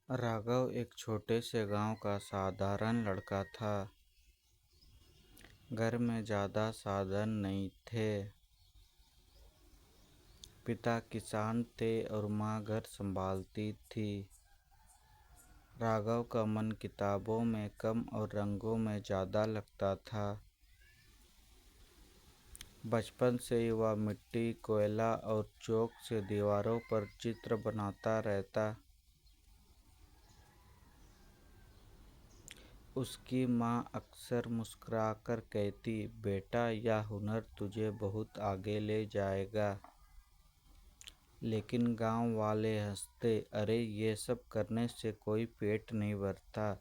राघव एक छोटे से गांव का साधारण लड़का था। घर में ज़्यादा साधन नहीं थे। पिता किसान थे और माँ घर संभालती थी। राघव का मन किताबों में कम और रंगों में ज़्यादा लगता था। बचपन से ही वह मिट्टी, कोयला और चौक से दीवारों पर चित्र बनाता रहता। उसकी माँ अक्सर मुस्कुराकर कहती, बेटा यह हुनर तुझे बहुत आगे ले जाएगा। लेकिन गांव वाले हंसते, अरे ये सब करने से कोई पेट नहीं भरता।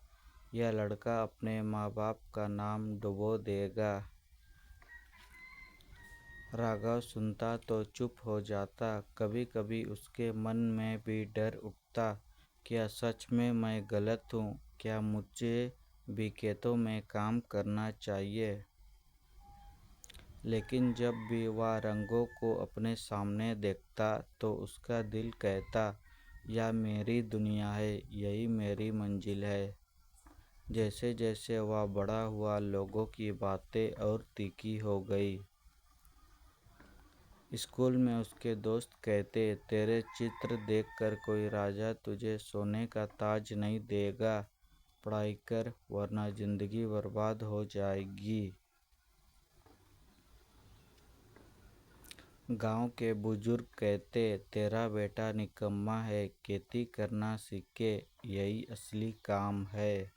यह लड़का अपने माँ बाप का नाम डुबो देगा। राघव सुनता तो चुप हो जाता। कभी कभी उसके मन में भी डर उठता, क्या सच में मैं गलत हूँ? क्या मुझे भी खेतों में काम करना चाहिए? लेकिन जब भी वह रंगों को अपने सामने देखता तो उसका दिल कहता, यह मेरी दुनिया है, यही मेरी मंजिल है। जैसे जैसे वह बड़ा हुआ, लोगों की बातें और तीखी हो गई। स्कूल में उसके दोस्त कहते, तेरे चित्र देखकर कोई राजा तुझे सोने का ताज नहीं देगा। पढ़ाई कर वरना जिंदगी बर्बाद हो जाएगी। गांव के बुजुर्ग कहते, तेरा बेटा निकम्मा है, खेती करना सीखे, यही असली काम है।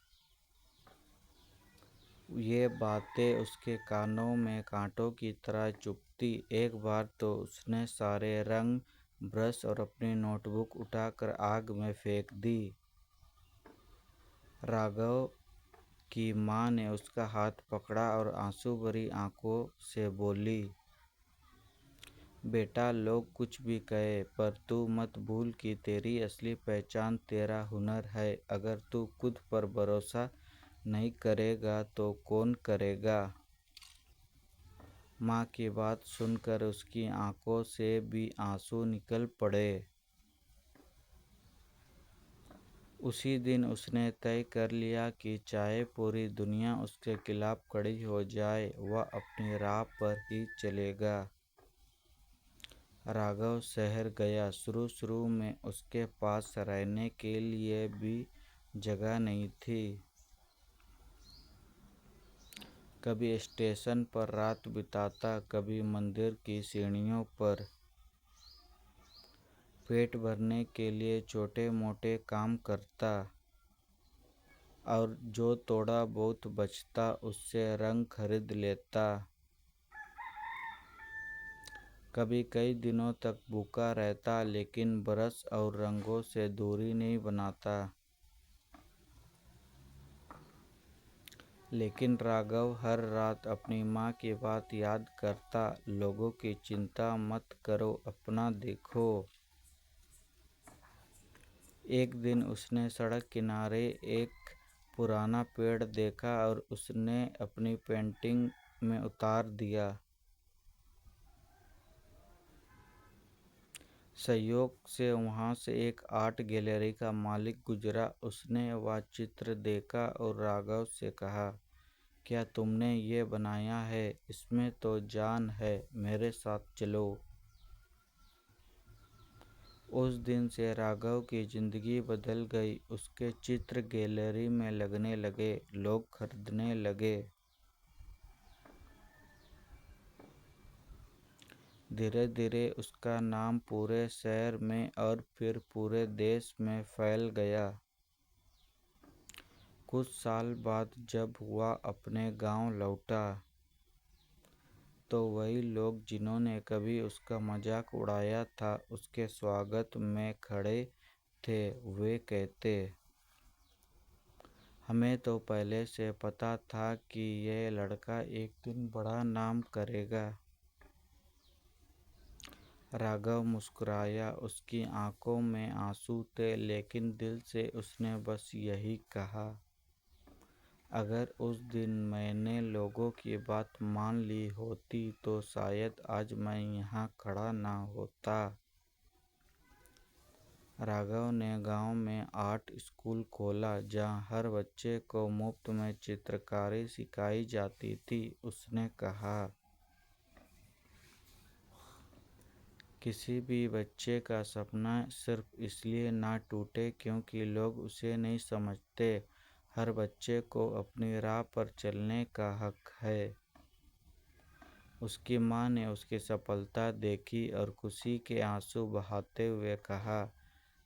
ये बातें उसके कानों में कांटों की तरह चुभती। एक बार तो उसने सारे रंग, ब्रश और अपनी नोटबुक उठाकर आग में फेंक दी। राघव की माँ ने उसका हाथ पकड़ा और आंसू भरी आंखों से बोली, बेटा लोग कुछ भी कहे पर तू मत भूल कि तेरी असली पहचान तेरा हुनर है। अगर तू खुद पर भरोसा नहीं करेगा तो कौन करेगा? माँ की बात सुनकर उसकी आंखों से भी आंसू निकल पड़े। उसी दिन उसने तय कर लिया कि चाहे पूरी दुनिया उसके खिलाफ खड़ी हो जाए, वह अपनी राह पर ही चलेगा। राघव शहर गया। शुरू में उसके पास रहने के लिए भी जगह नहीं थी। कभी स्टेशन पर रात बिताता, कभी मंदिर की सीढ़ियों पर। पेट भरने के लिए छोटे मोटे काम करता और जो थोड़ा बहुत बचता उससे रंग खरीद लेता। कभी कई दिनों तक भूखा रहता, लेकिन ब्रश और रंगों से दूरी नहीं बनाता। लेकिन राघव हर रात अपनी माँ की बात याद करता, लोगों की चिंता मत करो, अपना देखो। एक दिन उसने सड़क किनारे एक पुराना पेड़ देखा और उसने अपनी पेंटिंग में उतार दिया। संयोग से वहाँ से एक आर्ट गैलरी का मालिक गुजरा। उसने वह चित्र देखा और राघव से कहा, क्या तुमने ये बनाया है? इसमें तो जान है, मेरे साथ चलो। उस दिन से राघव की जिंदगी बदल गई। उसके चित्र गैलरी में लगने लगे, लोग खरीदने लगे। धीरे धीरे उसका नाम पूरे शहर में और फिर पूरे देश में फैल गया। कुछ साल बाद जब वह अपने गांव लौटा तो वही लोग जिन्होंने कभी उसका मजाक उड़ाया था, उसके स्वागत में खड़े थे। वे कहते, हमें तो पहले से पता था कि यह लड़का एक दिन बड़ा नाम करेगा। राघव मुस्कुराया। उसकी आंखों में आंसू थे, लेकिन दिल से उसने बस यही कहा, अगर उस दिन मैंने लोगों की बात मान ली होती तो शायद आज मैं यहाँ खड़ा ना होता। राघव ने गांव में आर्ट स्कूल खोला जहां हर बच्चे को मुफ्त में चित्रकारी सिखाई जाती थी। उसने कहा, किसी भी बच्चे का सपना सिर्फ इसलिए ना टूटे क्योंकि लोग उसे नहीं समझते। हर बच्चे को अपनी राह पर चलने का हक है। उसकी माँ ने उसकी सफलता देखी और खुशी के आंसू बहाते हुए कहा,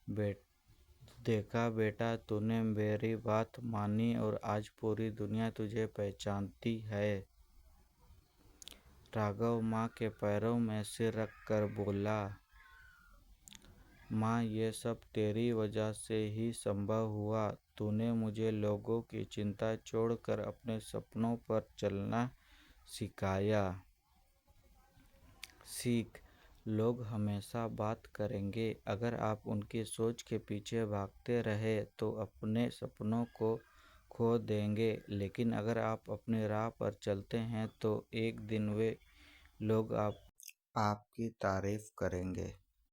देखा बेटा, तूने मेरी बात मानी और आज पूरी दुनिया तुझे पहचानती है। राघव माँ के पैरों में सिर रखकर बोला, माँ, ये सब तेरी वजह से ही संभव हुआ। तूने मुझे लोगों की चिंता छोड़कर अपने सपनों पर चलना सिखाया। सीख, लोग हमेशा बात करेंगे। अगर आप उनकी सोच के पीछे भागते रहे तो अपने सपनों को खो देंगे, लेकिन अगर आप अपनी राह पर चलते हैं तो एक दिन वे लोग आपकी तारीफ करेंगे।